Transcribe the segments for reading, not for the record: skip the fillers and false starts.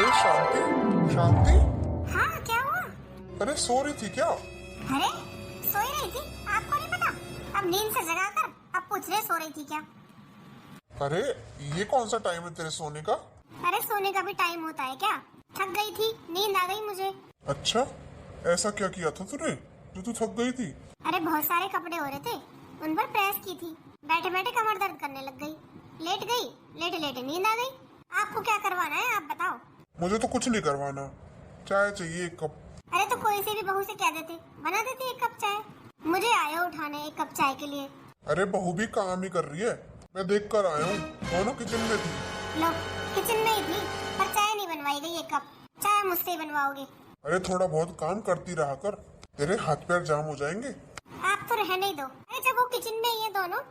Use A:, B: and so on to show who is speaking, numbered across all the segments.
A: अरे शांति, शांति।
B: हाँ, क्या हुआ?
A: अरे सो रही थी क्या?
B: अरे सोई रही थी, आपको नहीं पता? अब नींद से जगाकर अब पूछ रहे सो रही थी क्या?
A: अरे ये कौन सा टाइम है तेरे सोने का?
B: अरे सोने का भी टाइम होता है क्या? थक गई थी, नींद आ गई मुझे।
A: अच्छा, ऐसा क्या किया था तूने जो तू थक गई थी?
B: अरे बहुत सारे कपड़े हो रहे थे, उन पर प्रेस की थी। बैठे बैठे कमर दर्द करने लग गई, लेट गई, लेटे लेटे नींद आ गई। आपको क्या करवाना है आप बताओ?
A: मुझे तो कुछ नहीं करवाना, चाय चाहिए एक कप।
B: अरे तो कोई सी भी बहू से कह देते, बना देती एक कप चाय। मुझे आया उठाने एक कप चाय के लिए।
A: अरे बहू भी काम ही कर रही है, मैं देख कर आया हूँ, दोनों किचन में थी।
B: लो, किचन में ही थी, पर चाय नहीं बनवाई गई एक कप। चाय मुझसे ही बनवाओगे?
A: अरे थोड़ा बहुत काम करती रहा कर, तेरे हाथ पैर जाम हो जाएंगे।
B: आप तो रहने ही दो। अरे जब वो किचन में ही है दोनों,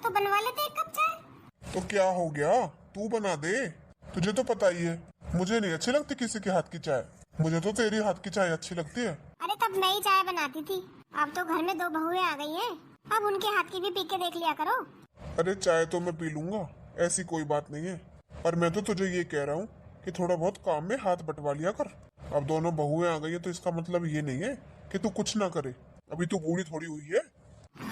B: तो बनवा लेते एक कप चाय।
A: तो क्या हो गया, तू बना दे। तुझे तो पता ही है मुझे नहीं अच्छी लगती किसी के हाथ की चाय, मुझे तो तेरी हाथ की चाय अच्छी लगती है।
B: अरे तब मैं ही चाय बनाती थी, अब तो घर में दो बहुएं आ गई हैं, अब उनके हाथ की भी पी के देख लिया करो।
A: अरे चाय तो मैं पी लूंगा, ऐसी कोई बात नहीं है, पर मैं तो तुझे ये कह रहा हूँ कि थोड़ा बहुत काम में हाथ बंटवा लिया कर। अब दोनों बहुएं आ गई है तो इसका मतलब ये नहीं है कि तू कुछ ना करे, अभी तू बूढ़ी थोड़ी हुई है।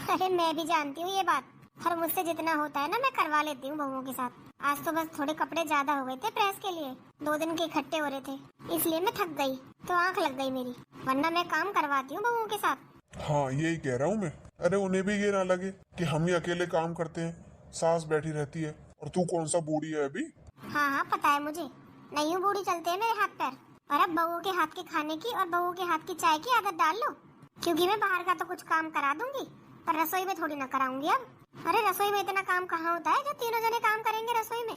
B: अरे मैं भी जानती हूँ ये बात, और मुझसे जितना होता है ना मैं करवा लेती हूँ बहुओं के साथ। आज तो बस थोड़े कपड़े ज्यादा हो गए थे प्रेस के लिए, 2 दिन के इकट्ठे हो रहे थे, इसलिए मैं थक गई तो आंख लग गई मेरी, वरना मैं काम करवाती हूँ बहुओं के साथ।
A: हाँ यही कह रहा हूँ मैं। अरे उन्हें भी ये ना लगे कि हम ही अकेले काम करते हैं, सास बैठी रहती है और तू कौन सा बूढ़ी है अभी।
B: हाँ हाँ पता है मुझे, नहीं हूँ बूढ़ी, चलते हैं मेरे हाथ पैर। और अब बहू के हाथ के खाने की और बहू के हाथ की चाय की आदत डाल लो, क्योंकि मैं बाहर का तो कुछ काम करा दूंगी, पर रसोई में थोड़ी ना कराऊंगी अब। अरे रसोई में इतना काम कहाँ होता है जो तीनों जने काम करेंगे रसोई में?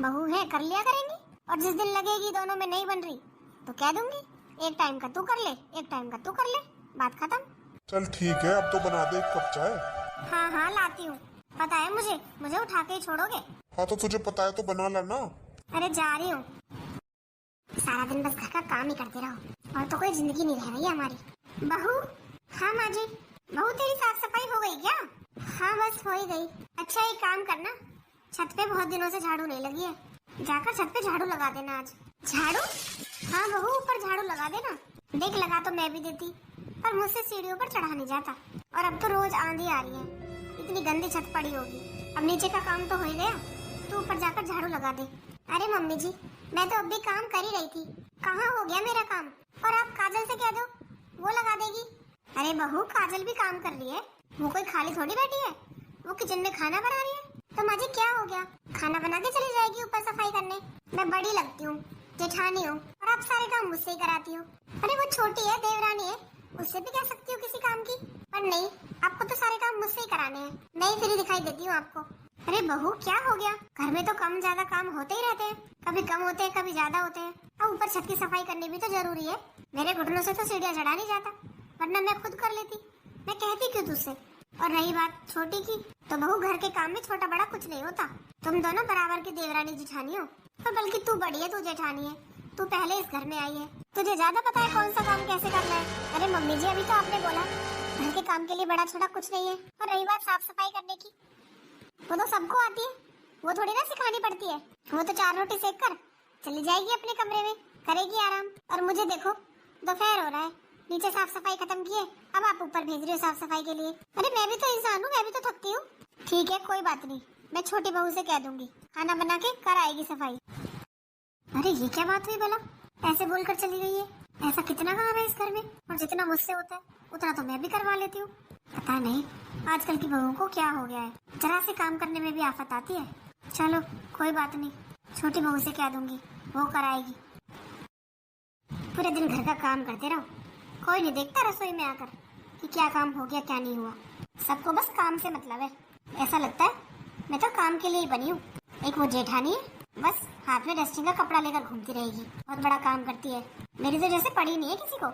B: बहू है कर लिया करेंगी, और जिस दिन लगेगी दोनों में नहीं बन रही तो कह दूंगी एक टाइम का तू कर ले, एक टाइम का तू कर ले, बात खत्म।
A: चल ठीक है, अब तो बना दे एक कप चाय।
B: हाँ हाँ लाती हूँ, पता है मुझे उठा के ही छोड़ोगे?
A: हाँ तो तुझे पता है तो बना ला ना।
B: अरे जा रही हूँ, सारा दिन बस घर का काम ही करते रहो, और तो कोई जिंदगी नहीं रह रही है हमारी। बहू, हाँ माँ जी। बहू तेरी साफ सफाई हो गई क्या? हाँ बस हो ही गई। अच्छा एक काम करना, छत पे बहुत दिनों से झाड़ू नहीं लगी है, जाकर छत पे झाड़ू लगा देना आज। झाड़ू? हाँ बहू ऊपर झाड़ू लगा देना। देख लगा तो मैं भी देती, पर मुझसे सीढ़ियों पर चढ़ा नहीं जाता, और अब तो रोज आंधी आ रही है, इतनी गंदी छत पड़ी होगी। अब नीचे का काम तो हो ही गया, तू ऊपर जाकर झाड़ू लगा दे। अरे मम्मी जी, मैं तो अब भी काम कर ही रही थी, कहाँ हो गया मेरा काम? और आप काजल से कह दो, वो लगा देगी। अरे बहू काजल भी काम कर रही है, वो कोई खाली थोड़ी बैठी है, वो किचन में खाना बना रही है। तो माँ जी क्या हो गया, खाना बना के चली जाएगी ऊपर सफाई करने। मैं बड़ी लगती हूँ, जेठानी हूँ, और आप सारे काम मुझसे ही कराती हो। अरे वो छोटी है, देवरानी है, उससे भी कह सकती हूँ किसी काम की, पर नहीं, आपको तो सारे काम मुझसे ही कराने हैं। मैं ही फ्री दिखाई देती हूँ आपको। अरे बहू क्या हो गया, घर में तो कम ज्यादा काम होते ही रहते हैं, कभी कम होते हैं कभी ज्यादा होते हैं। अब ऊपर छत की सफाई करनी भी तो जरूरी है, मेरे घुटनों से तो सीढ़ियाँ चढ़ा नहीं जाता, वरना मैं खुद कर लेती। मैं कहती क्यों तुझसे? और रही बात छोटी की, तो बहू घर के काम में छोटा बड़ा कुछ नहीं होता, तुम दोनों बराबर की देवरानी जेठानी हो, और बल्कि तू बड़ी है, तू जेठानी है, तू पहले इस घर में आई है, तुझे ज्यादा पता है कौन सा काम कैसे करना है। अरे मम्मी जी अभी तो आपने बोला घर के काम के लिए बड़ा छोटा कुछ नहीं है। और रही बात साफ सफाई करने की, वो तो सबको आती है, वो थोड़ी ना सिखानी पड़ती है। वो तो 4 रोटी सेक कर चली जाएगी अपने कमरे में, करेगी आराम। और मुझे देखो दोपहर हो रहा है, नीचे साफ सफाई खत्म किए, अब आप ऊपर भेज रहे हो साफ सफाई के लिए। अरे मैं भी तो इंसान हूँ, मैं भी तो थकती हूँ। ठीक है कोई बात नहीं, मैं छोटी बहू से कह दूंगी, खाना बना के कर आएगी सफाई। अरे ये क्या बात हुई भला, ऐसे बोलकर चली गई है? ऐसा कितना काम है इस घर में, और जितना मुझसे होता है उतना तो मैं भी करवा लेती हूँ। पता नहीं आजकल की बहुओं को क्या हो गया है, जरा से काम करने में भी आफत आती है। चलो कोई बात नहीं, छोटी बहू से कह दूंगी, वो कराएगी। पूरे दिन घर का काम करते रहो, कोई नहीं देखता रसोई में आकर कि क्या काम हो गया क्या नहीं हुआ। सबको बस काम से मतलब है, ऐसा लगता है मैं तो काम के लिए ही बनी हूँ। एक वो जेठानी है, बस हाथ में डस्टिंग का कपड़ा लेकर घूमती रहेगी, बहुत बड़ा काम करती है, मेरी तो जैसे पड़ी नहीं है किसी को।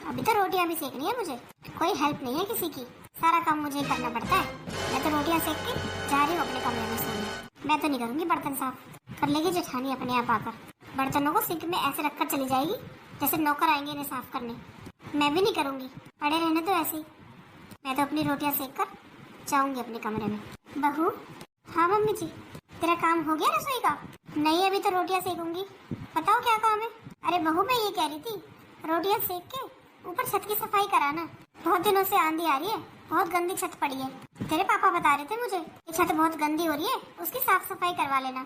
B: अभी तो रोटियां भी सेकनी है मुझे, कोई हेल्प नहीं है किसी की, सारा काम मुझे ही करना पड़ता है। मैं तो रोटियां सेक के जा रही हूँ अपने कमरे में सोने। मैं तो नहीं करूँगी बर्तन साफ, कर लेगी जेठानी अपने आप आकर, बर्तनों को सिंक में ऐसे रखकर चली जाएगी जैसे नौकर आएंगे इन्हें साफ करने। मैं भी नहीं करूँगी, पड़े रहने तो ऐसे ही। मैं तो अपनी रोटियां सेक कर जाऊंगी अपने कमरे में। बहू? हाँ मम्मी जी। तेरा काम हो गया रसोई का? नहीं अभी तो रोटियां सेकूंगी। बताओ क्या काम है? बहू, मैं ये कह रही थी, रोटियां सेक के ऊपर छत की सफाई कराना। बहुत दिनों से आंधी आ रही है, बहुत गंदी छत पड़ी है। तेरे पापा बता रहे थे मुझे कि छत बहुत गंदी हो रही है, उसकी साफ सफाई करवा लेना।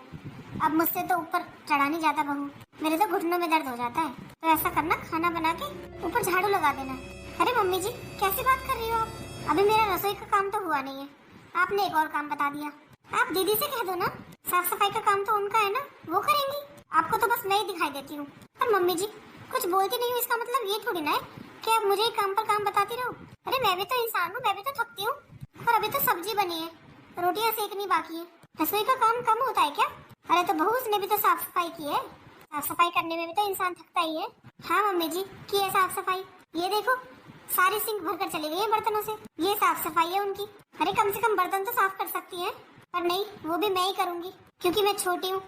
B: अब मुझसे तो ऊपर चढ़ा नहीं जाता बहू, मेरे तो घुटनों में दर्द हो जाता है। तो ऐसा करना, खाना बना के ऊपर झाड़ू लगा देना। अरे मम्मी जी, कैसी बात कर रही हो आप? अभी मेरा रसोई का काम तो हुआ नहीं है, आपने एक और काम बता दिया। आप दीदी से कह दो ना, साफ सफाई का काम तो उनका है ना, वो करेंगी। आपको तो बस मैं ही दिखाई देती हूँ। और मम्मी जी, कुछ बोलती नहीं हूँ इसका मतलब ये थोड़ी ना है कि आप मुझे ही काम पर काम बताती रहो। अरे मैं भी तो इंसान हूँ, मैं भी तो थकती हूँ। और अभी तो सब्जी बनी है, रोटियां सेकनी बाकी है। रसोई का काम कम होता है क्या? अरे तो बहू, उसने भी तो साफ सफाई की है। साफ सफाई करने में भी तो इंसान थकता ही है। हाँ मम्मी जी, की है साफ सफाई। ये देखो, सारी सिंक भर कर चली गई है बर्तनों से, ये साफ सफाई है उनकी। अरे कम से कम बर्तन तो साफ कर सकती है। पर नहीं, वो भी मैं ही करूंगी क्योंकि मैं छोटी हूँ।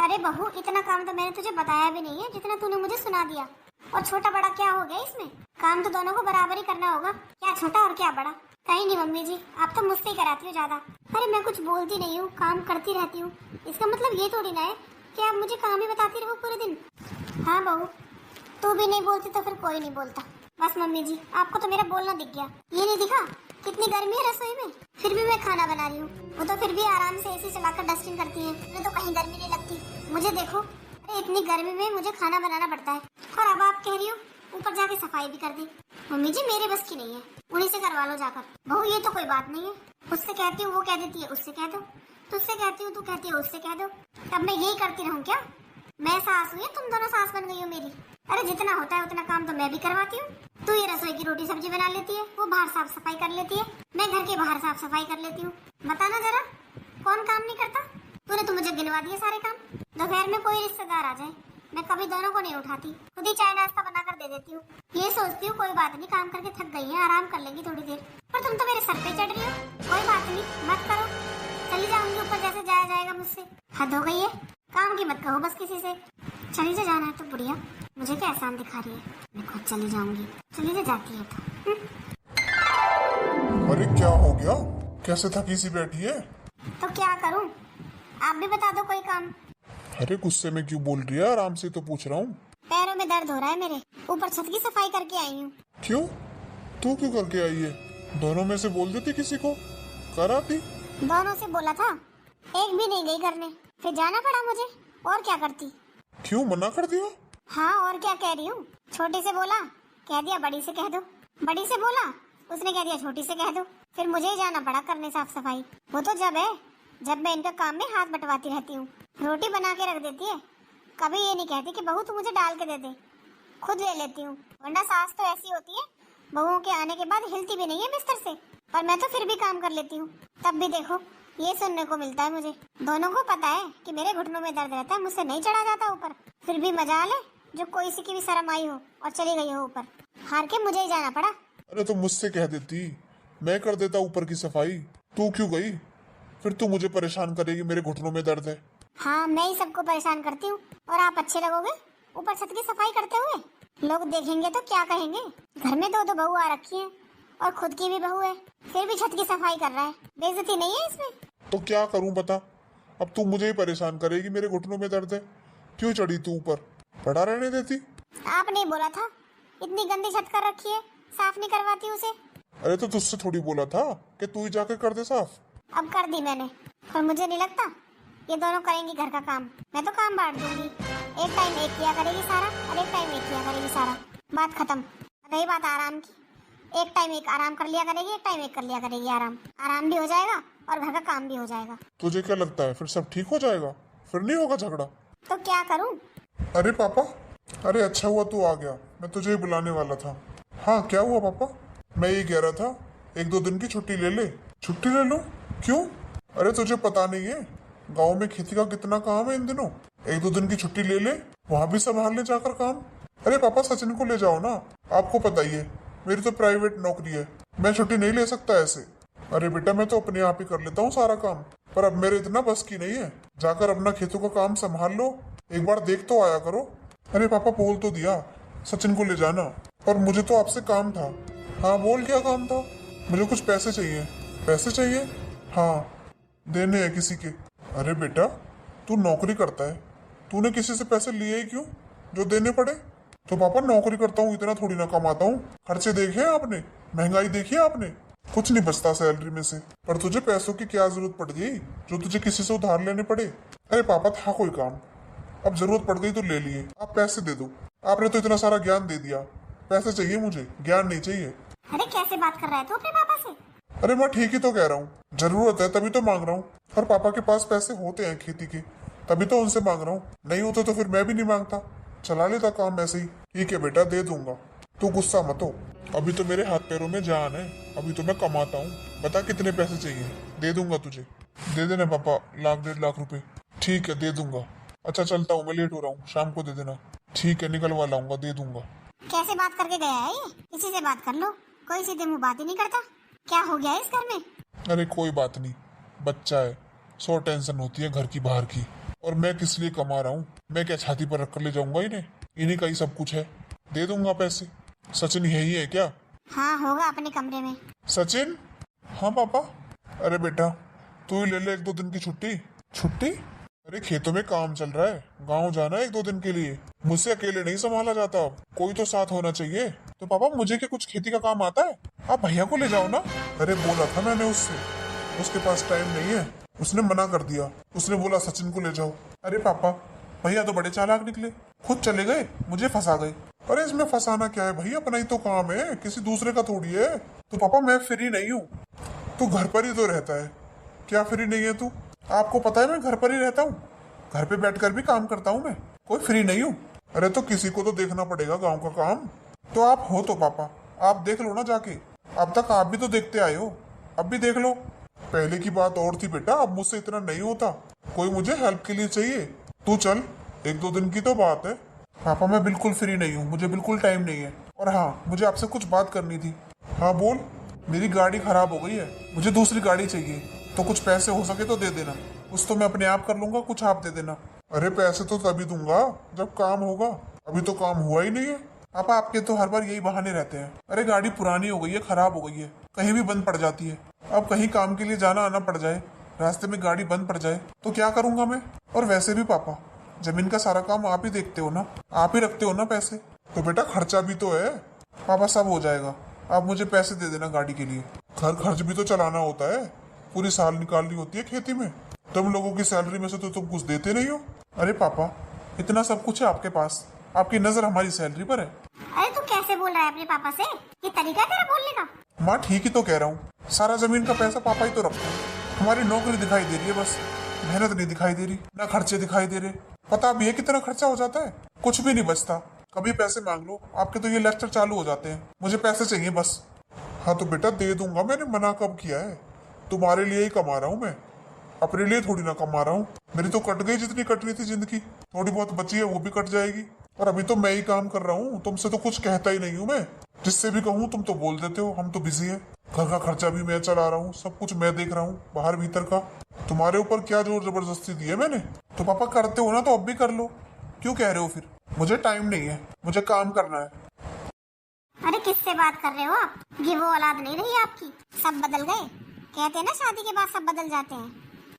B: अरे बहू, इतना काम तो मैंने तुझे बताया भी नहीं है जितना तूने मुझे सुना दिया। और छोटा बड़ा क्या हो गया इसमें? काम तो दोनों को बराबर ही करना होगा, क्या छोटा और क्या बड़ा। कहीं नहीं मम्मी जी, आप तो मुझसे ही कराती हो ज्यादा। अरे मैं कुछ बोलती नहीं हूँ, काम करती रहती हूँ। इसका मतलब ये थोड़ी ना है कि आप मुझे काम ही बताती रहो पूरे दिन। हाँ बहू, तू भी नहीं बोलती तो फिर कोई नहीं बोलता। बस मम्मी जी, आपको तो मेरा बोलना दिख गया। ये नहीं दिखा कितनी गर्मी है रसोई में, फिर भी मैं खाना बना रही हूँ। वो तो फिर भी आराम से एसी चलाकर डस्टिंग करती है, मुझे तो कहीं गर्मी नहीं लगती। मुझे देखो, अरे इतनी गर्मी में मुझे खाना बनाना पड़ता है। और अब आप कह रही हो ऊपर जाके सफाई भी कर दी। मम्मी जी, मेरे बस की नहीं है, उन्हीं से करवा लो जाकर। बहू, ये तो कोई बात नहीं है, उससे कहती हूँ वो कह देती है उससे कह दो, तुझसे कहती हूँ तू कहती है उससे कह दो। अब मैं यही करती रहूँ क्या? मैं सास हुई, तुम दोनों सास बन गई हो मेरी। अरे जितना होता है उतना काम तो मैं भी करवाती हूँ। तू ये रसोई की रोटी सब्जी बना लेती है, वो बाहर साफ सफाई कर लेती है, मैं घर के बाहर साफ सफाई कर लेती हूँ। बताना जरा, कौन काम नहीं करता? तूने तो मुझे गिनवा दिए सारे काम। दोपहर में कोई रिश्तेदार आ जाए, मैं कभी दोनों को नहीं उठाती, खुद ही चाय नाश्ता बनाकर दे देती हूँ। ये सोचती हूँ कोई बात नहीं, काम करके थक गई है, आराम कर लेंगी थोड़ी देर। पर तुम तो मेरे सर पे चढ़ रही हो। कोई बात नहीं, मत करो, चली जाऊंगी ऊपर जैसे जाया जाएगा मुझसे। हद हो गई है, काम की मत कहो बस किसी से। चली जा, जाना है तो बुढ़िया, मुझे क्या एहसान दिखा रही है, मैं खुद चली जाऊंगी। चली जा, जाती है तो।
A: अरे क्या हो गया, कैसे थकी सी बैठी है?
B: तो क्या करूं, आप भी बता दो कोई काम।
A: अरे गुस्से में क्यों बोल रही है, आराम से तो पूछ रहा हूँ।
B: पैरों में दर्द हो रहा है मेरे, ऊपर छत की सफाई करके आई हूँ।
A: क्यों? तू क्यों करके आई है? दोनों में से बोल देती किसी को, कर आती।
B: दोनों से बोला था, एक भी नहीं गई करने, फिर जाना पड़ा मुझे। और क्या करती?
A: क्यों मना कर दिया?
B: हाँ और क्या कह रही हूँ, छोटी से बोला, कह दिया बड़ी से कह दो। बड़ी से बोला, उसने कह दिया छोटी से कह दो। फिर मुझे ही जाना पड़ा करने साफ सफाई। वो तो जब है जब मैं इनका काम में हाथ बंटवाती रहती हूँ। रोटी बना के रख देती है, कभी ये नहीं कहती कि बहू तू मुझे डाल के दे दे, खुद ले लेती हूँ। वरना सास तो ऐसी होती है, बहुओं के आने के बाद हिलती भी नहीं है बिस्तर से। पर मैं तो फिर भी काम कर लेती हूँ। तब भी देखो, ये सुनने को मिलता है मुझे। दोनों को पता है कि मेरे घुटनों में दर्द रहता है, मुझसे नहीं चढ़ा जाता ऊपर। फिर भी मजाल है जो कोई सी की भी शर्म आई हो और चली गई हो ऊपर। हार के मुझे ही जाना पड़ा।
A: अरे तो मुझसे कह देती, मैं कर देता ऊपर की सफाई। तू क्यों गई? फिर तू मुझे परेशान करेगी, मेरे घुटनों में दर्द है।
B: हाँ, मैं ही सबको परेशान करती हूँ और आप अच्छे लगोगे ऊपर छत की सफाई करते हुए। लोग देखेंगे तो क्या कहेंगे, घर में दो दो बहू आ रखी है और खुद की भी बहू है, फिर भी छत की सफाई कर रहा है। बेइज्जती नहीं है इसमें?
A: तो क्या करूं बता, अब तू मुझे ही परेशान करेगी, मेरे घुटनों में दर्द है। क्यों चढ़ी तू ऊपर, पड़ा रहने देती।
B: आपने बोला था, इतनी गंदी छत कर रखी है, साफ नहीं करवाती उसे।
A: अरे तो तुझसे थोड़ी बोला था कि तू ही जाके कर दे साफ।
B: अब कर दी मैंने, पर मुझे नहीं लगता ये दोनों करेंगी घर का काम। मैं तो काम बांट दूंगी, एक टाइम एक किया करेगी सारा और एक टाइम एक किया करेगी सारा, बात खत्म। रही बात आराम की, एक टाइम एक आराम कर लिया करेगी, एक टाइम एक कर लिया करेगी आराम। आराम भी हो जाएगा और घर का काम भी हो जाएगा।
A: तुझे क्या लगता है फिर सब ठीक हो जाएगा? फिर नहीं होगा झगड़ा?
B: तो क्या करूं?
A: अरे पापा, अरे अच्छा हुआ तू आ गया, मैं तुझे ही बुलाने वाला था। हाँ क्या हुआ पापा? मैं ये कह रहा था, एक दो दिन की छुट्टी ले ले। छुट्टी ले लो? क्यों? अरे तुझे पता नहीं है गांव में खेती का कितना काम है इन दिनों। एक दो दिन की छुट्टी ले ले, वहां भी संभाल ले जाकर काम। अरे पापा सचिन को ले जाओ ना, आपको पता ही है मेरी तो प्राइवेट नौकरी है, मैं छुट्टी नहीं ले सकता ऐसे। अरे बेटा मैं तो अपने आप ही कर लेता हूँ सारा काम, पर अब मेरे इतना बस की नहीं है। जाकर अपना खेतों का काम संभाल लो, एक बार देख तो आया करो। अरे पापा बोल तो दिया सचिन को ले जाना, पर मुझे तो आपसे काम था। हाँ बोल, क्या काम था? मुझे कुछ पैसे चाहिए। पैसे चाहिए? हाँ देने हैं किसी के। अरे बेटा तू नौकरी करता है, तूने किसी से पैसे लिए ही क्यों जो देने पड़े? तो पापा नौकरी करता हूँ, इतना थोड़ी ना कमाता हूँ। खर्चे देखे आपने, महंगाई देखी है आपने, कुछ नहीं बचता सैलरी में से। पर तुझे पैसों की क्या जरूरत पड़ गई जो तुझे किसी से उधार लेने पड़े? अरे पापा था कोई काम, अब जरूरत पड़ गई तो ले लिए। आप पैसे दे दो, आपने तो इतना सारा ज्ञान दे दिया। पैसे चाहिए मुझे, ज्ञान नहीं चाहिए।
B: अरे कैसे बात कर रहा है तू अपने पापा से?
A: अरे मैं ठीक ही तो कह रहा हूँ, जरूरत है तभी तो मांग रहा हूँ। और पापा के पास पैसे होते हैं खेती के, तभी तो उनसे मांग रहा हूँ। नहीं होते तो फिर मैं भी नहीं मांगता, चला लेता काम ऐसे ही। ठीक है बेटा, दे दूंगा, तू गुस्सा मत हो। अभी तो मेरे हाथ पैरों में जान है, अभी तो मैं कमाता हूँ। बता कितने पैसे चाहिए, दे दूंगा तुझे। दे देना पापा, 1-1.5 लाख रुपए। ठीक है, दे दूंगा। अच्छा चलता हूँ, मैं लेट हो रहा हूँ, शाम को दे देना। ठीक है, निकलवा लाऊंगा, दे दूंगा।
B: कैसे बात करके गया है ये? किसी से बात कर लो, कोई सीधे मुंह बात ही नहीं करता। क्या हो गया है इस घर में?
A: अरे कोई बात नहीं, बच्चा है, 100 टेंशन होती है घर की बाहर की। और मैं किस लिए कमा रहा हूँ? मैं क्या छाती पर रख कर ले जाऊंगा इन्हें? इन्हीं का ही सब कुछ है, दे दूंगा पैसे। सचिन यही है क्या?
B: हाँ होगा अपने कमरे में।
A: सचिन? हाँ पापा। अरे बेटा, तू ही ले ले 1-2 दिन की छुट्टी। छुट्टी? अरे खेतों में काम चल रहा है, गांव जाना है 1-2 दिन के लिए। मुझसे अकेले नहीं संभाला जाता, अब कोई तो साथ होना चाहिए। तो पापा मुझे क्या कुछ खेती का काम आता है? आप भैया को ले जाओ ना। अरे बोला था मैंने उससे, उसके पास टाइम नहीं है, उसने मना कर दिया। उसने बोला सचिन को ले जाओ। अरे पापा, भैया तो बड़े चालाक निकले, खुद चले गए, मुझे फंसा गए। अरे इसमें फंसाना क्या है भैया, अपना ही तो काम है, किसी दूसरे का थोड़ी है। तो पापा मैं फ्री नहीं हूँ, तू घर पर ही तो रहता है। क्या फ्री नहीं है तू? आपको पता है मैं घर पर ही रहता हूँ, घर पे बैठकर भी काम करता हूँ मैं, कोई फ्री नहीं हूँ। अरे तो किसी को तो देखना पड़ेगा गांव का काम। तो आप हो तो पापा, आप देख लो ना जाके। अब तक आप भी तो देखते आए हो, अब भी देख लो। पहले की बात और थी बेटा, अब मुझसे इतना नहीं होता। कोई मुझे हेल्प के लिए चाहिए, तू चल, 1-2 दिन की तो बात है। पापा मैं बिल्कुल फ्री नहीं हूँ, मुझे बिल्कुल टाइम नहीं है। और हाँ, मुझे आपसे कुछ बात करनी थी। हाँ बोल। मेरी गाड़ी खराब हो गई है, मुझे दूसरी गाड़ी चाहिए, तो कुछ पैसे हो सके तो दे देना। कुछ तो मैं अपने आप कर लूंगा, कुछ आप दे देना। अरे पैसे तो तभी दूंगा जब काम होगा, अभी तो काम हुआ ही नहीं है। पापा आपके तो हर बार यही बहाने रहते हैं। अरे गाड़ी पुरानी हो गई है, खराब हो गई है, कहीं भी बंद पड़ जाती है। अब कहीं काम के लिए जाना आना पड़ जाए, रास्ते में गाड़ी बंद पड़ जाए तो क्या करूंगा मैं? और वैसे भी पापा, जमीन का सारा काम आप ही देखते हो ना, आप ही रखते हो ना पैसे, तो बेटा खर्चा भी तो है। पापा सब हो जाएगा, आप मुझे पैसे दे देना गाड़ी के लिए। घर खर्च भी तो चलाना होता है, पूरी साल निकालनी होती है खेती में। तुम लोगों की सैलरी में से तो तुम कुछ देते नहीं हो। अरे पापा, इतना सब कुछ है आपके पास, आपकी नजर हमारी सैलरी पर है।
B: अरे तू कैसे बोल रहा है अपने पापा से? ये तरीका है तेरा बोलने का?
A: माँ ठीक ही तो कह रहा हूँ, सारा जमीन का पैसा पापा ही तो रखते हैं। हमारी नौकरी दिखाई दे रही है बस, मेहनत नहीं दिखाई दे रही, ना खर्चे दिखाई दे रहे। पता भी है कितना खर्चा हो जाता है, कुछ भी नहीं बचता। कभी पैसे मांग लो, आपके तो ये लेक्चर चालू हो जाते हैं, मुझे पैसे चाहिए बस। हाँ तो बेटा दे दूंगा, मैंने मना कब किया है? तुम्हारे लिए ही कमा रहा हूँ मैं, अपने लिए थोड़ी ना कमा रहा हूँ। मेरी तो कट गई जितनी कटनी थी जिंदगी, थोड़ी बहुत बची है वो भी कट जाएगी। और अभी तो मैं ही काम कर रहा हूँ, तुमसे तो कुछ कहता ही नहीं हूँ मैं। जिससे भी कहूँ तुम तो बोल देते हो हम तो बिजी है। घर का खर्चा भी मैं चला रहा हूँ, सब कुछ मैं देख रहा हूँ, बाहर भीतर का। तुम्हारे ऊपर क्या जोर जबरदस्ती दी है मैंने? तो पापा करते हो ना तो अब भी कर लो, क्यों कह रहे हो फिर? मुझे टाइम नहीं है, मुझे काम करना है।
B: अरे किससे बात कर रहे हो आप? ये वो औलाद नहीं रही आपकी, सब बदल गए। कहते हैं ना शादी के बाद सब बदल जाते हैं,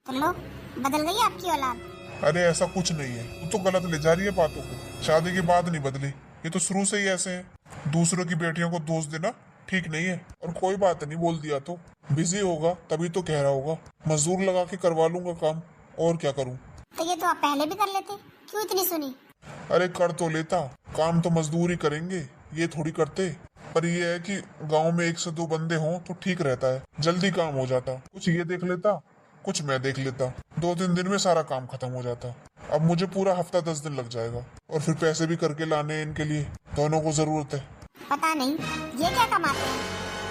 B: तो लो बदल गई आपकी औलाद।
A: अरे ऐसा कुछ नहीं है, तू तो गलत ले जा रही है बातों को। शादी के बाद नहीं बदली, ये तो शुरू से ही ऐसे है। दूसरों की बेटियों को दोष देना ठीक नहीं है। और कोई बात नहीं, बोल दिया तो। बिजी होगा तभी तो कह रहा होगा, मजदूर लगा के करवा लूंगा काम, और क्या करूं।
B: तो ये तो आप पहले भी कर लेते, क्यों इतनी सुनी?
A: अरे कर तो लेता, काम तो मजदूर ही करेंगे, ये थोड़ी करते। पर ये है कि गांव में 1 से 2 बंदे हों तो ठीक रहता है, जल्दी काम हो जाता। कुछ ये देख लेता, कुछ मैं देख लेता, 2-3 दिन में सारा काम खत्म हो जाता। अब मुझे पूरा हफ्ता 10 दिन लग जाएगा, और फिर पैसे भी करके लाने हैं इनके लिए, दोनों को जरूरत है।
B: पता नहीं ये क्या कमाते हैं,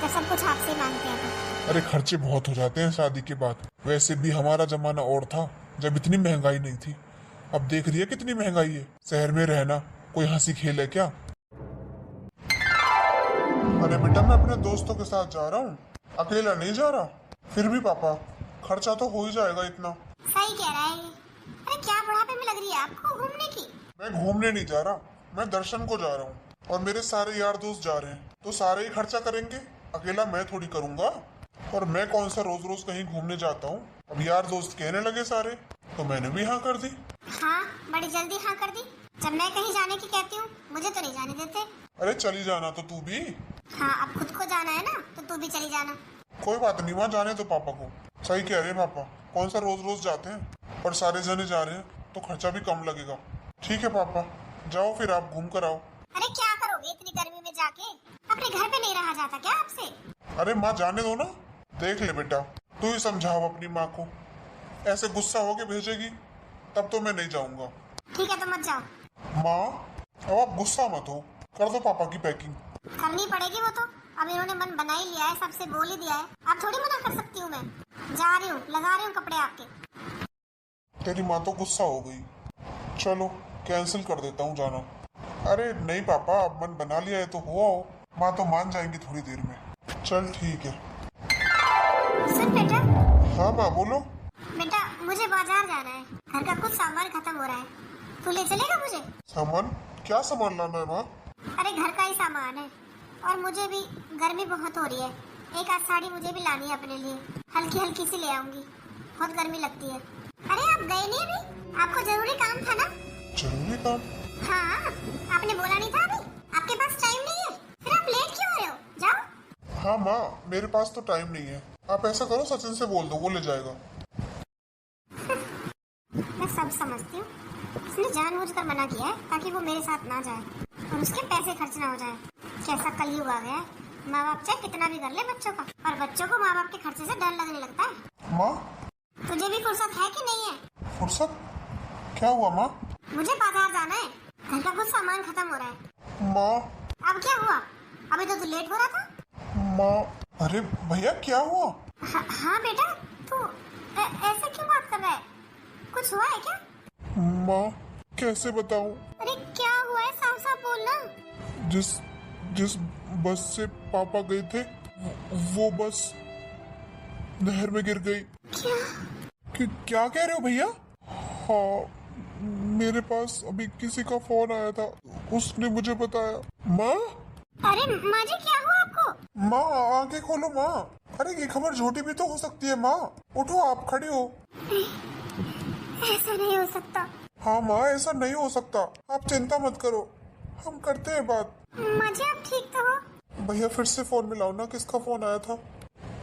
B: जब सब कुछ आपसे मांगते हैं।
A: अरे खर्चे बहुत हो जाते हैं शादी के बाद। वैसे भी हमारा जमाना और था जब इतनी महंगाई नहीं थी, अब देख रही है कितनी महंगाई है। शहर में रहना कोई हंसी खेल है क्या? अरे बेटा मैं अपने दोस्तों के साथ जा रहा हूँ, अकेला नहीं जा रहा। फिर भी पापा खर्चा तो हो ही जाएगा इतना।
B: सही कह रहा है ये। अरे क्या बुढ़ापे में लग रही है आपको घूमने की?
A: मैं घूमने नहीं जा रहा, मैं दर्शन को जा रहा हूँ, और मेरे सारे यार दोस्त जा रहे हैं, तो सारे ही खर्चा करेंगे, अकेला मैं थोड़ी करूंगा। और मैं कौन सा रोज रोज कहीं घूमने जाता हूँ। अब यार दोस्त कहने लगे सारे, तो मैंने भी हाँ कर दी।
B: हाँ बड़ी जल्दी हाँ कर दी। जब मैं कहीं जाने की कहती हूँ मुझे तो नहीं जाने देते।
A: अरे चली जाना तो तू भी।
B: हाँ, अब खुद को जाना है ना तो तू भी चली जाना।
A: कोई बात नहीं माँ, जाने तो पापा को। सही कह रहे हैं पापा, कौन सा रोज रोज जाते हैं, और सारे जने जा रहे हैं तो खर्चा भी कम लगेगा। ठीक है पापा, जाओ फिर आप घूम कर आओ।
B: अरे क्या करोगे इतनी गर्मी में जाके? अपने घर पे नहीं रहा जाता क्या आपसे?
A: अरे माँ जाने दो ना। देख ले बेटा, तू ही समझाओ अपनी माँ को। ऐसे गुस्सा होके भेजेगी तब तो मैं नहीं जाऊंगा।
B: ठीक है तो मत जाओ।
A: माँ अब आप गुस्सा मत हो, कर दो पापा की पैकिंग।
B: करनी पड़ेगी वो तो, अब इन्होंने मन बना ही लिया है, सबसे बोल ही दिया है, अब थोड़ी मना कर सकती हूँ मैं। जा रही हूँ, लगा रही हूँ कपड़े आपके।
A: तेरी माँ तो गुस्सा हो गई। चलो कैंसिल कर देता हूँ जाना। अरे नहीं पापा, अब मन बना लिया है तो हो आओ, माँ तो मान जाएंगी थोड़ी देर में। चल ठीक है।
B: सुन बेटा।
A: हाँ माँ बोलो।
B: बेटा मुझे बाजार जाना है, घर का कुछ सामान खत्म हो रहा है, तू ले चलेगा मुझे?
A: सामान? क्या सामान लाना है माँ?
B: अरे घर का ही सामान है, और मुझे भी गर्मी बहुत हो रही है, एक आध साड़ी मुझे भी लानी है अपने लिए, हल्की हल्की सी ले आऊंगी, बहुत गर्मी लगती है। अरे आप गए नहीं अभी? आपको जरूरी काम था ना?
A: जरूरी काम?
B: हाँ, आपने बोला नहीं था अभी? आपके पास टाइम नहीं है, फिर आप लेट क्यों हो रहे हो? जाओ।
A: हाँ माँ, मेरे पास तो टाइम नहीं है। आप ऐसा करो, सचिन से बोल दो, वो ले जाएगा।
B: मैं सब समझती हूँ, उसने जानबूझकर मना किया है ताकि वो मेरे साथ ना जाए और उसके पैसे खर्च ना हो जाए। कैसा कलयुग आ गया है, माँ बाप चाहे कितना भी कर ले बच्चों का, और बच्चों को माँ बाप के खर्चे से डर लगने लगता है।
A: माँ
B: तुझे भी फुर्सत है कि नहीं है?
A: फुर्सत? क्या हुआ माँ?
B: मुझे बाजार जाना है, घर का कुछ सामान खत्म हो रहा है।
A: माँ
B: अब क्या हुआ? अभी तो तू लेट हो रहा था।
A: माँ, अरे भैया क्या हुआ?
B: हाँ बेटा, तू ऐसे क्यों बात कर रहा है? कुछ हुआ है क्या?
A: माँ कैसे बताऊं?
B: अरे क्या हुआ है, साफ साफ बोलना।
A: जिस बस से पापा गए थे वो बस नहर में गिर गई। क्या कह रहे हो भैया? हाँ, मेरे पास अभी किसी का फोन आया था, उसने मुझे बताया। माँ?
B: अरे माँ जी क्या हुआ आपको?
A: माँ आंखें खोलो माँ। अरे ये खबर झूठी भी तो हो सकती है माँ। उठो, आप खड़ी हो।
B: ऐसा नहीं हो सकता।
A: हाँ माँ, ऐसा नहीं हो सकता, आप चिंता मत करो, हम करते हैं बात।
B: माँ जी आप ठीक तो हो?
A: भैया फिर से फोन मिलाओ ना, किसका फोन आया था?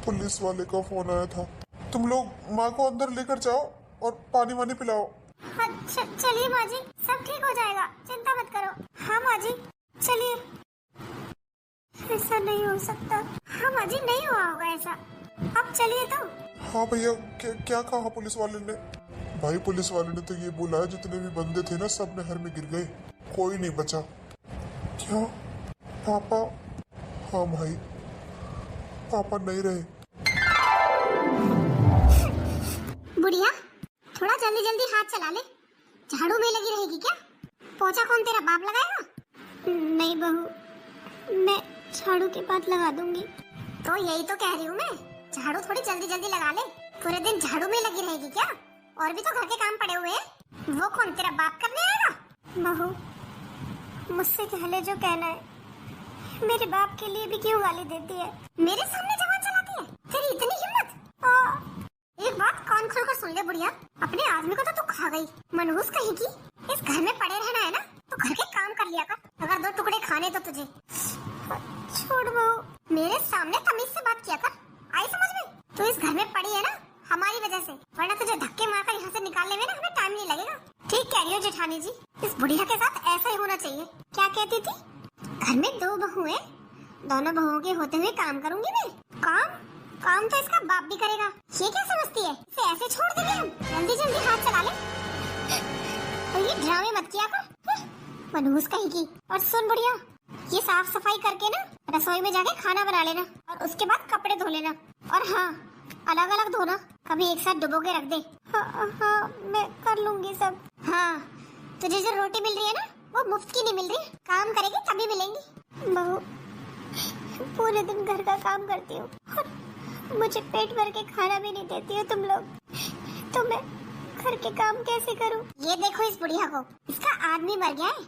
A: पुलिस वाले का फोन आया था। तुम लोग माँ को अंदर लेकर जाओ और पानी वानी पिलाओ।
B: हाँ चलिए माँ जी, सब ठीक हो जाएगा, चिंता मत करो। हाँ माँ जी चलिए। ऐसा नहीं हो सकता। हाँ माँ जी नहीं हुआ होगा ऐसा, अब चलिए तो।
A: हाँ भैया, क्या कहा पुलिस वाले ने? भाई पुलिस वाले ने तो ये बोला है जितने भी बंदे थे ना सब नहर में गिर गए, कोई नहीं बचा। क्या पापा? हाँ भाई, पापा नहीं रहे।
B: बुढ़िया थोड़ा जल्दी जल्दी हाथ चला ले, झाड़ू में लगी रहेगी क्या? पोछा कौन तेरा बाप लगाएगा? नहीं बहू, मैं झाड़ू के बाद लगा दूंगी। तो यही तो कह रही हूँ मैं, झाड़ू थोड़ी जल्दी जल्दी लगा ले। पूरे दिन झाड़ू में लगी रहेगी क्या? और भी तो घर के काम पड़े हुए हैं, वो कौन तेरा बाप करने आएगा? बहू मुझसे कह ले जो कहना है, मेरे बाप के लिए भी क्यों गाली देती है? मेरे सामने जबान चलाती है, तेरी इतनी हिम्मत? एक बात कान खोलकर सुन ले बुढ़िया, अपने आदमी को तो तू खा गई, मनहूस कहेगी। इस घर में पड़े रहना है ना तो घर के काम कर लिया कर, अगर दो टुकड़े खाने तो तुझे। छोड़ बहू, मेरे सामने तमीज से बात किया कर, आई समझ में? तू इस घर में पड़ी है ना हमारी वजह से, वरना तुझे धक्के मारकर यहाँ से निकालने में ना हमें टाइम नहीं लगेगा। ठीक कह रही हो जेठानी जी, इस बुढ़िया के साथ ऐसा ही होना चाहिए। क्या कहती थी? घर में दो बहुएं, दोनों बहुओं के होते हुए काम करूंगी मैं। काम तो इसका बाप भी करेगा। ये क्या समझती है, इसे ऐसे छोड़ देंगे हम? जल्दी जल्दी हाथ चला ले और ये ड्रामे मत किया कर, मनहूस कहेगी। और सुन बुढ़िया, ये साफ सफाई करके ना रसोई में जाके खाना बना लेना और उसके बाद कपड़े धो लेना। और हाँ, अलग अलग धोना, कभी एक साथ डुबो के रख दे। हाँ मैं कर लूंगी सब। हाँ, तुझे जो रोटी मिल रही है ना वो मुफ्त की नहीं मिल रही, काम करेगी तभी मिलेंगी। बहू पूरे दिन घर का काम करती हूँ, मुझे पेट भर के खाना भी नहीं देती हो तुम लोग, तो मैं घर के काम कैसे करूँ? ये देखो इस बुढ़िया को, इसका आदमी मर गया है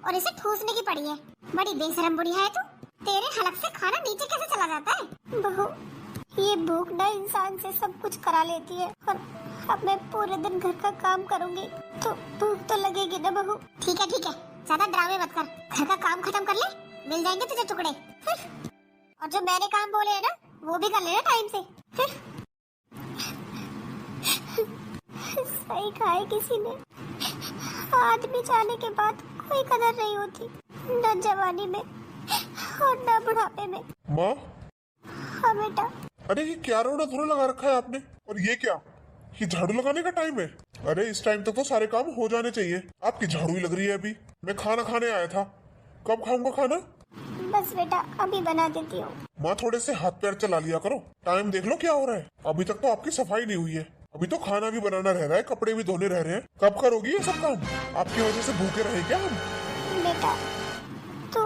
B: और इसे ठूसने की पड़ी है। बड़ी बेशरम बुढ़िया है तू, तेरे हलक से खाना नीचे कैसे चला जाता है? बहू ये भूख ना इंसान से सब कुछ करा लेती है, और अब मैं पूरे दिन घर का काम करूंगी तो भूख तो लगेगी ना बहू। ठीक है ज्यादा ड्रामे मत कर, घर का काम खत्म कर ले, मिल जाएंगे तुझे टुकड़े। और जो मैंने काम बोले है ना वो भी कर लेना टाइम से। सही कहा है किसी ने, आदमी जाने के बाद कोई कदर नहीं होती, न जवानी में और न बुढ़ापे में।
A: माँ,
B: हाँ बेटा।
A: अरे ये क्या रोना धोना लगा रखा है आपने? और ये क्या, ये झाड़ू लगाने का टाइम है? अरे इस टाइम तक तो सारे काम हो जाने चाहिए। आपकी झाड़ू ही लग रही है अभी। मैं खाना खाने आया था, कब खाऊंगा खाना?
B: बस बेटा अभी बना देती हूँ।
A: माँ थोड़े से हाथ पैर चला लिया करो, टाइम देख लो क्या हो रहा है। अभी तक तो आपकी सफाई नहीं हुई है, अभी तो खाना भी बनाना रह रहा है, कपड़े भी धोने रह रहे हैं। कब करोगी ये सब काम? आपकी वजह से भूखे रहे क्या हम?
B: बेटा तो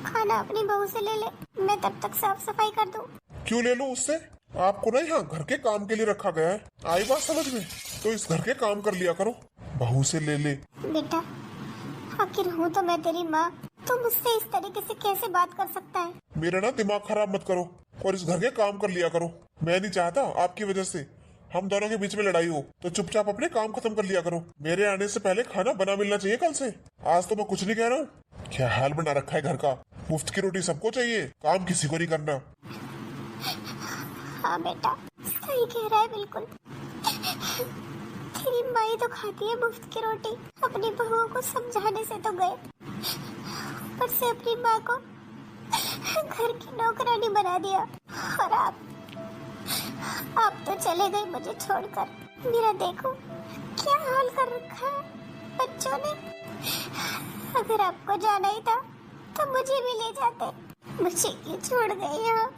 B: खाना अपनी बहू से ले ले, मैं तब तक साफ सफाई कर दूँ।
A: क्यों ले लो उससे? आपको ना यहाँ घर के काम के लिए रखा गया है, आई बात समझ में? तो इस घर के काम कर लिया करो, बहू से ले ले।
B: बेटा आखिर हूँ तो मैं तेरी माँ, तो मुझसे इस तरीके से कैसे बात कर सकता है?
A: मेरा ना दिमाग खराब मत करो और इस घर के काम कर लिया करो। मैं नहीं चाहता आपकी वजह से हम दोनों के बीच में लड़ाई हो, तो चुपचाप अपने काम खत्म कर लिया करो। मेरे आने से पहले खाना बना मिलना चाहिए कल से। आज तो मैं कुछ नहीं कह रहा हूँ। क्या हाल बना रखा है घर का, मुफ्त की रोटी सबको चाहिए, काम किसी को नहीं करना।
B: हाँ बेटा सही कह रहा है बिल्कुल। तेरी माई तो खाती है मुफ्त की रोटी, अपनी बहुओं को समझाने से तो गए, ऊपर से अपनी माँ को घर की नौकरानी बना दिया। और आप तो चले गए मुझे छोड़कर। मेरा देखो क्या हाल कर रखा है बच्चों ने। अगर आपको जाना ही था तो मुझे भी ले जाते, मुझे क्यों छोड़ गए यहाँ?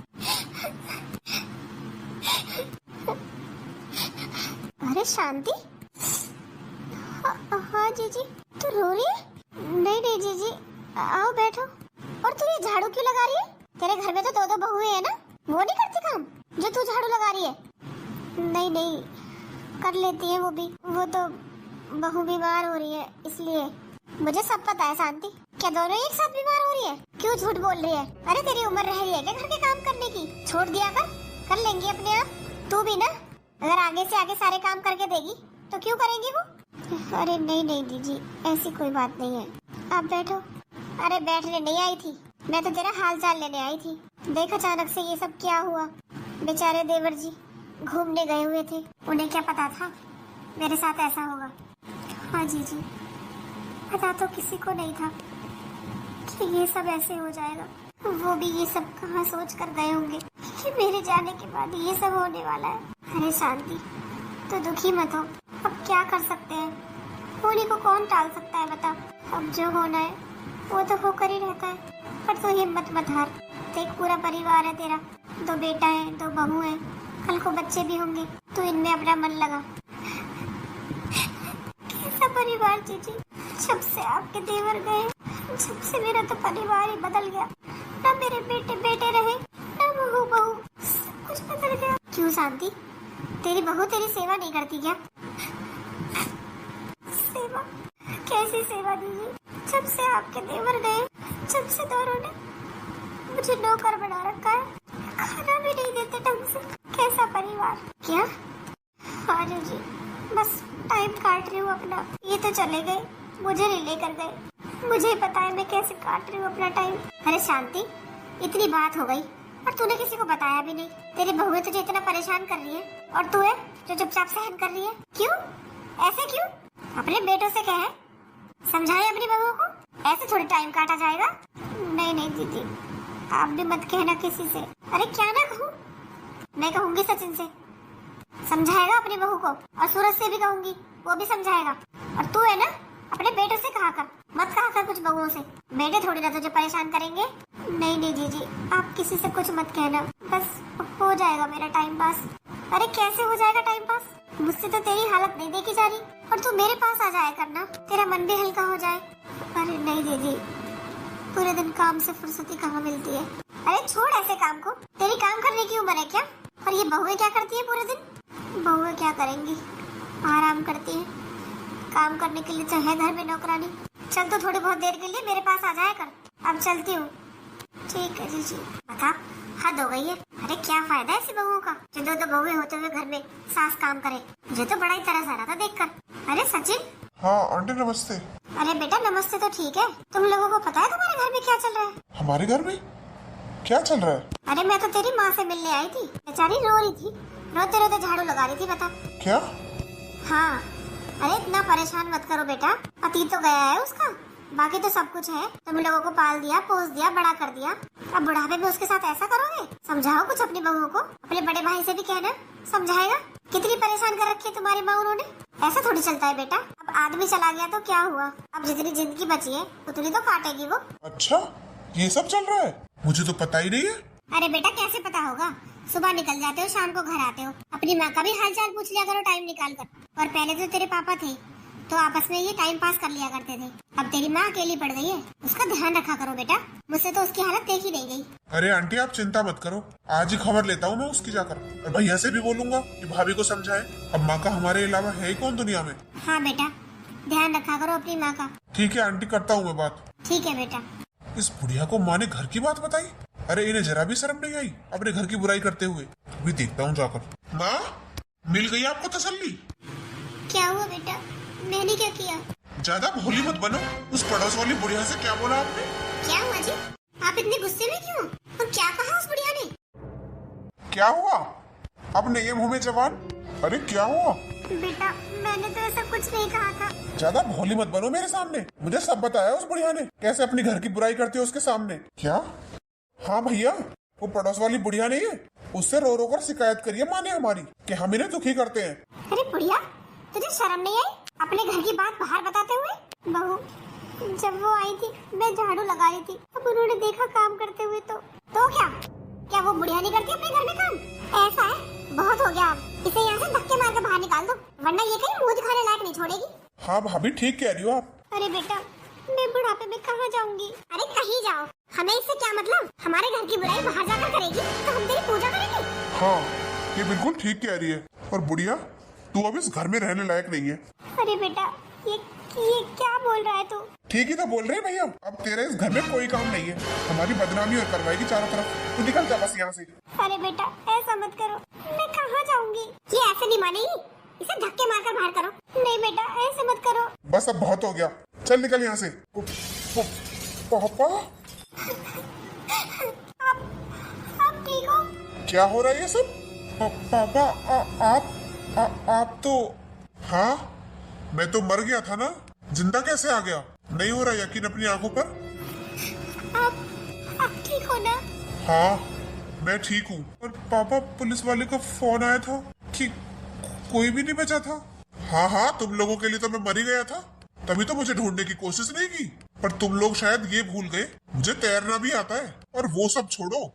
B: अरे शांति। हाँ जीजी, तू रो रही है? नहीं जीजी, आओ बैठो। और तू ये झाड़ू क्यों लगा रही है? तेरे घर में तो दो बहुएं हैं ना, वो नहीं करती काम जो तू झाड़ू लगा रही है? नहीं कर लेती है वो भी, वो तो बहू बीमार हो रही है इसलिए। मुझे सब पता है शांति, क्या दोनों एक साथ बीमार हो रही है? क्यों झूठ बोल रही है? अरे तेरी उम्र रह रही है क्या घर के काम करने की? छोड़ दिया कर लेंगी अपने आप। तू भी ना अगर आगे से आगे सारे काम करके देगी तो क्यों करेंगी वो? अरे नहीं दीदी, ऐसी कोई बात नहीं है, आप बैठो। अरे बैठने नहीं आई थी, मैं तो तेरा हाल चाल लेने आई थी। देख अचानक से ये सब क्या हुआ। बेचारे देवर जी घूमने गए हुए थे, उन्हें क्या पता था मेरे साथ ऐसा होगा। हाँ जीजी, पता तो किसी को नहीं था कि ये सब ऐसे हो जाएगा। वो भी ये सब कहाँ सोच कर गए होंगे कि मेरे जाने के बाद ये सब होने वाला है। अरे शांति, तो दुखी मत हो, अब क्या कर सकते हैं, होने को कौन टाल सकता है बता। अब जो होना है वो तो होकर ही रहता है। पर तू हिम्मत मत हार, देख पूरा परिवार है तेरा, 2 बेटा है, 2 बहू है, कल को बच्चे भी होंगे, तो इनमें अपना मन लगा। कैसा परिवार जीजी, जब से आपके देवर गए, जब से मेरा तो परिवार ही बदल गया। ना मेरे बेटे रहे, ना बहू, सब कुछ बदल गया। क्यों शांति, तेरी बहू तेरी सेवा नहीं करती क्या? सेवा? कैसी सेवा दीजिए? जब से आपके देवर गए, जब से दोनों ने मुझे नौकर बना रखा है, खाना भी नहीं देते ढंग से। कैसा परिवार? क्या? हाँ जी, बस टाइम काट रही हूँ अपना। ये तो चले गए, मुझे नहीं लेकर गए। मुझे ही पता है मैं कैसे काट रही हूँ अपना टाइम। अरे शांति, इतनी बात हो गई और तूने किसी को बताया भी नहीं। तेरी बहुएं तुझे इतना परेशान कर रही है और तू है जो चुपचाप सहन कर रही है। क्यों? ऐसे क्यों? अपने बेटों से कहे, समझाए अपनी बहुओं को, ऐसे थोड़ी टाइम काटा जाएगा। नहीं दीदी, आप भी मत कहना किसी से। अरे क्या ना कहूँ? मैं कहूँगी सचिन से, समझाएगा अपनी बहू को, और सूरज से भी कहूँगी, वो भी समझाएगा। और तू है ना, अपने बेटों से कहा कर, मत कहा कर कुछ बहुओं से, बेटे थोड़ी ना तुझे परेशान करेंगे। नहीं जीजी, आप किसी से कुछ मत कहना, बस हो जाएगा मेरा टाइम पास। अरे कैसे हो जाएगा टाइम पास? मुझसे तो तेरी हालत नहीं देखी जा रही, और तू मेरे पास आ जाया करना, तेरा मन भी हल्का हो जाए। अरे नहीं दीदी, पूरे दिन काम से फुर्सती कहाँ मिलती है। अरे छोड़ ऐसे काम को, तेरी काम करने की उम्र है क्या? और ये बहुएं क्या करती है पूरे दिन? बहुएं क्या करेंगी, आराम करती है, काम करने के लिए चाहे घर में नौकरानी। चल तो थोड़ी बहुत देर के लिए मेरे पास आ जाया कर, अब चलती हूँ। ठीक है जीजी। बता, हद हो गई है। अरे क्या फायदा है ऐसी बहुओं का जो दो दो बहुएं होते हुए घर में सास काम करे। मुझे तो बड़ा ही तरस आ रहा था देखकर। अरे सचिन।
A: हाँ आंटी नमस्ते।
B: अरे बेटा नमस्ते तो ठीक है, तुम लोगों को पता है तुम्हारे घर में क्या चल रहा है?
A: हमारे घर में क्या चल रहा है?
B: अरे मैं तो तेरी माँ से मिलने आई थी, बेचारी रो रही थी, रोते रोते झाड़ू लगा रही थी। बता।
A: क्या?
B: हाँ। अरे इतना परेशान मत करो बेटा, पति तो गया है उसका, बाकी तो सब कुछ है। तुम लोगों को पाल दिया, पोस दिया, बड़ा कर दिया, अब बुढ़ापे में उसके साथ ऐसा करोगे? समझाओ कुछ अपनी बहुओं को, अपने बड़े भाई से भी कहना समझाएगा। कितनी परेशान कर रखी है तुम्हारी माँ उन्होंने। ऐसा थोड़ी चलता है बेटा, अब आदमी चला गया तो क्या हुआ, अब जितनी जिंदगी बची है उतनी तो काटेगी वो।
A: अच्छा ये सब चल रहा है, मुझे तो पता ही नहीं है।
B: अरे बेटा कैसे पता होगा, सुबह निकल जाते हो शाम को घर आते हो, अपनी माँ का भी हालचाल पूछ लिया करो टाइम निकाल कर। और पहले तो तेरे पापा थे तो आपस में ये टाइम पास कर लिया करते थे, अब तेरी माँ अकेली पड़ गई है, उसका ध्यान रखा करो बेटा। मुझसे तो उसकी हालत देखी नहीं गई।
A: अरे आंटी आप चिंता मत करो, आज ही खबर लेता हूँ मैं उसकी जाकर, और भैया से भी बोलूंगा कि भाभी को समझाए। अब माँ का हमारे अलावा है ही कौन दुनिया में।
B: हाँ बेटा ध्यान रखा करो अपनी माँ का।
A: ठीक है आंटी करता हूँ मैं बात।
B: ठीक है बेटा।
A: इस बुढ़िया को माँ ने घर की बात बताई। अरे इन्हें जरा भी शर्म नहीं आई अपने घर की बुराई करते हुए। अभी देखता हूँ जाकर। माँ मिल गई आपको तसल्ली?
B: क्या हुआ बेटा? मैंने क्या किया?
A: ज्यादा भोली मत बनो। उस पड़ोस वाली बुढ़िया से क्या बोला आपने?
B: क्या हुआ जी, आप इतने गुस्से में क्यों? और क्या कहा उस बुढ़िया ने?
A: क्या हुआ? अब नहीं है मुंह में जवान। अरे क्या हुआ?
B: बेटा मैंने तो ऐसा कुछ नहीं कहा था।
A: ज्यादा भोली मत बनो मेरे सामने, मुझे सब बताया उस बुढ़िया ने, कैसे अपनी घर की बुराई करती है उसके सामने। क्या? हाँ भैया वो पड़ोस वाली बुढ़िया नहीं है, उससे रो रो कर शिकायत करी है माँ ने हमारी कि हम इन्हें दुखी करते हैं।
B: अरे बुढ़िया तुझे शर्म नहीं आई अपने घर की बात बाहर बताते हुए? बहू जब वो आई थी मैं झाड़ू लगा रही थी, अब उन्होंने देखा काम करते हुए तो क्या वो बुढ़िया नहीं करती अपने घर में काम? ऐसा है, बहुत हो गया, अब इसे यहाँ से धक्के मार कर बाहर निकाल दो, वरना ये कहीं मुंह दिखाने लायक नहीं छोड़ेगी।
A: हाँ भाभी ठीक कह रही हो आप।
B: अरे बेटा मैं बुढ़ापे में कहाँ जाऊंगी? अरे कहीं जाओ, हमें इससे क्या मतलब, हमारे घर की बुराई बाहर जाकर करेगी तो हम तेरी पूजा करेंगे।
A: हाँ ये बिल्कुल ठीक कह रही है, और बुढ़िया तू अब इस घर में रहने लायक नहीं है।
B: अरे बेटा ये क्या बोल रहा है तू?
A: ठीक ही तो बोल रहे हैं भैया, अब तेरे इस घर में कोई काम नहीं है, हमारी बदनामी और करवाएगी चारों तरफ, तू निकल जा बस यहाँ से।
B: अरे बेटा ऐसा मत करो, मैं कहाँ जाऊंगी? ये ऐसे नहीं मानेगी, इसे धक्के मारकर बाहर करो। नहीं बेटा ऐसे मत करो।
A: बस अब बहुत हो गया, चल निकल यहाँ से। पापा
B: आप ठीक हो?
A: क्या हो रहा है ये सब? पापा आप तो। हाँ मैं तो मर गया था ना, जिंदा कैसे आ गया? नहीं हो रहा यकीन अपनी आंखों पर?
B: आप ठीक हो ना?
A: हाँ मैं ठीक हूँ। और पापा पुलिस वाले का फोन आया था कि कोई भी नहीं बचा था। हाँ तुम लोगों के लिए तो मैं मर ही गया था, तभी तो मुझे ढूंढने की कोशिश नहीं की। पर तुम लोग शायद ये भूल गए मुझे तैरना भी आता है। और वो सब छोड़ो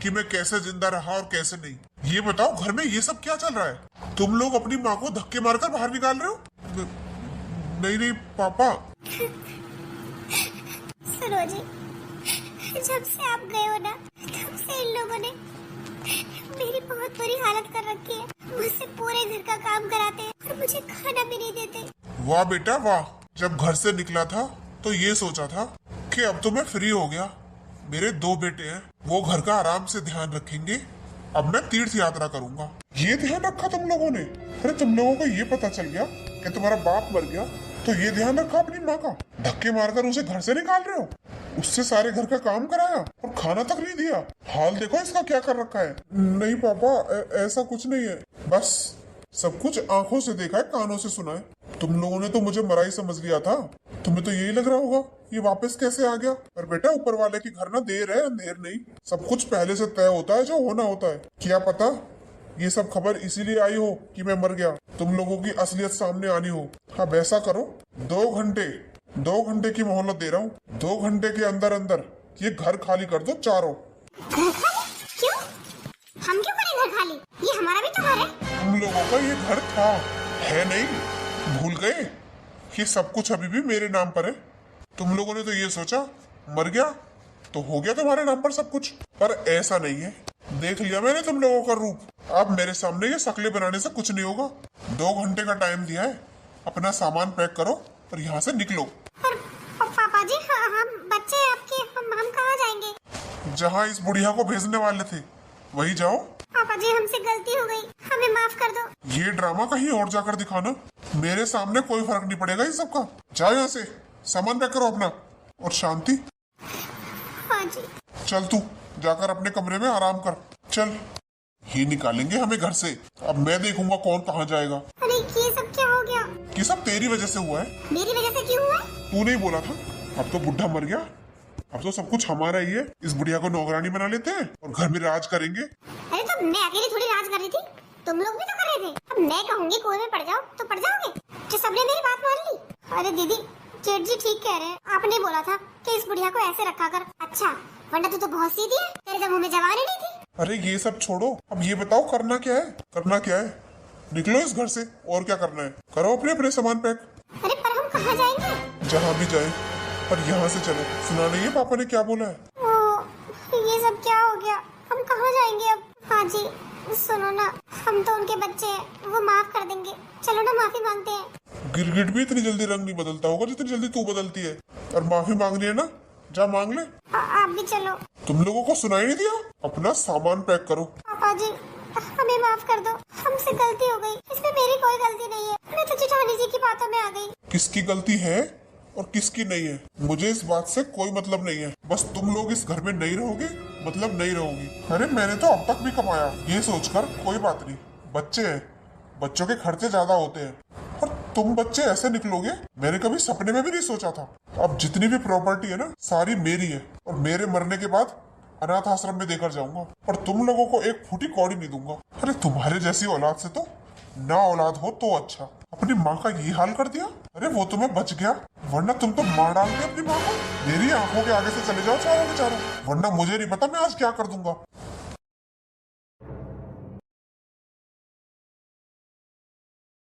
A: कि मैं कैसे जिंदा रहा और कैसे नहीं, ये बताओ घर में ये सब क्या चल रहा है? तुम लोग अपनी माँ को धक्के मारकर बाहर निकाल रहे हो? नहीं पापा।
B: सुनो जी, जब से आप गए हो ना तब से इन लोगों ने मेरी बहुत बुरी हालत कर रखी है। मुझसे पूरे घर का काम कराते हैं और मुझे खाना भी नहीं देते। वाह
A: बेटा वाह, जब घर से निकला था तो ये सोचा था कि अब तो मैं फ्री हो गया, मेरे 2 बेटे हैं, वो घर का आराम से ध्यान रखेंगे, अब मैं तीर्थ यात्रा करूंगा। ये ध्यान रखा तुम लोगों ने? अरे तुम लोगों को ये पता चल गया कि तुम्हारा बाप मर गया तो ये ध्यान रखा अपनी माँ का? धक्के मारकर उसे घर से निकाल रहे हो, उससे सारे घर का काम कराया और खाना तक नहीं दिया। हाल देखो इसका क्या कर रखा है। नहीं पापा ऐसा कुछ नहीं है, बस सब कुछ आंखों से देखा है, कानों से सुना है। तुम लोगों ने तो मुझे मरा ही समझ लिया था, तुम्हें तो यही लग रहा होगा ये वापस कैसे आ गया। पर बेटा ऊपर वाले की घर ना देर है अंधेर नहीं, सब कुछ पहले से तय होता है जो होना होता है। क्या पता ये सब खबर इसीलिए आई हो कि मैं मर गया, तुम लोगों की असलियत सामने आनी हो। अब ऐसा करो, 2 घंटे की मोहलत दे रहा हूँ, 2 घंटे के अंदर अंदर ये घर खाली कर दो चारों।
B: घर खाली? क्यों? हम क्यों करें घर खाली? ये हमारा भी तो घर है।
A: तुम लोगों का ये घर था, है नहीं? भूल गए? ये सब कुछ अभी भी मेरे नाम पर है। तुम लोगों ने तो ये सोचा मर गया तो हो गया तुम्हारे नाम पर सब कुछ, पर ऐसा नहीं है। देख लिया मैंने तुम लोगों का रूप, अब मेरे सामने ये शक्लें बनाने से कुछ नहीं होगा। 2 घंटे का टाइम दिया है, अपना सामान पैक करो और यहाँ से निकलो।
B: पर पापा जी हम बच्चे आपके, हम कहाँ जाएंगे?
A: जहाँ इस बुढ़िया को भेजने वाले थे वही जाओ।
B: पापा जी हमसे गलती हो गई, हमें माफ कर दो।
A: ये ड्रामा कहीं और जाकर दिखाना, मेरे सामने कोई फर्क नहीं पड़ेगा इन सबका। जाओ यहाँ से, सामान पैक करो अपना। और शांति,
B: हाँ जी।
A: चल तू जाकर अपने कमरे में आराम कर। चल, ये निकालेंगे हमें घर से। अब मैं देखूंगा कौन कहाँ जाएगा।
B: अरे ये सब क्या हो गया?
A: ये सब तेरी वजह से हुआ है।
B: मेरी वजह से क्यों हुआ?
A: तू नहीं बोला था? अब तो बुढ़ा मर गया, अब तो सब कुछ हमारा ही है। इस बुढ़िया को नौकरानी बना लेते हैं और घर में राज करेंगे।
B: अरे तो मैं अकेली थोड़ी राज कर रही थी, तुम लोग भी तो कर रहे थे। अब मैं कहूंगी कुएं में पड़ जाओ तो पड़ जाओगे? जो सबने मेरी बात मान ली। अरे दीदी, जेठ जी ठीक कह रहे हैं, आपने बोला था कि इस बुढ़िया को ऐसे रखा कर। अच्छा, वरना तू तो बहुत सीधी है, तेरे मुंह में जवानी नहीं थी।
A: अरे ये सब छोड़ो, अब ये बताओ करना क्या है? करना क्या है? निकलो इस घर से, और क्या करना है? करो अपने अपने सामान पैक।
B: अरे पर हम कहाँ जाएंगे?
A: जहाँ भी जाए, पर यहाँ से चलो। सुना नहीं है पापा ने क्या बोला है?
B: ओ, ये सब क्या हो गया? हम कहाँ जाएंगे अब? हाँ जी सुनो ना, हम तो उनके बच्चे हैं, वो माफ कर देंगे। चलो ना माफी मांगते हैं।
A: गिरगिट भी इतनी जल्दी रंग नहीं बदलता होगा जितनी जल्दी तू बदलती है। और माफी मांगनी है ना, जा मांग ले।
B: आप भी चलो।
A: तुम लोगों को सुनाई नहीं दिया? अपना सामान पैक करो।
B: पापा जी हमें माफ कर दो, हमसे गलती हो गई। इसमें मेरी कोई गलती नहीं है, मैं तो जेठानी जी की बातों में आ गई।
A: किसकी गलती है और किसकी नहीं है, मुझे इस बात से कोई मतलब नहीं है। बस तुम लोग इस घर में नहीं रहोगे, मतलब नहीं रहोगी। अरे मैंने तो अब तक भी कमाया, ये सोचकर कोई बात नहीं। बच्चे हैं, बच्चों के खर्चे ज्यादा होते हैं, और तुम बच्चे ऐसे निकलोगे, मैंने कभी सपने में भी नहीं सोचा था। अब जितनी भी प्रॉपर्टी है ना, सारी मेरी है, और मेरे मरने के बाद अनाथ आश्रम में देकर जाऊंगा, और तुम लोगों को एक फूटी कौड़ी नहीं दूंगा। अरे तुम्हारे जैसी औलाद से तो ना औलाद हो तो अच्छा। अपनी माँ का ये हाल कर दिया। अरे वो तुम्हें बच गया, वरना तुम तो मार डालते अपनी माँ को। मेरी आंखों के आगे से चले जाओ चारों के चारों, वरना मुझे नहीं पता मैं आज क्या कर दूंगा।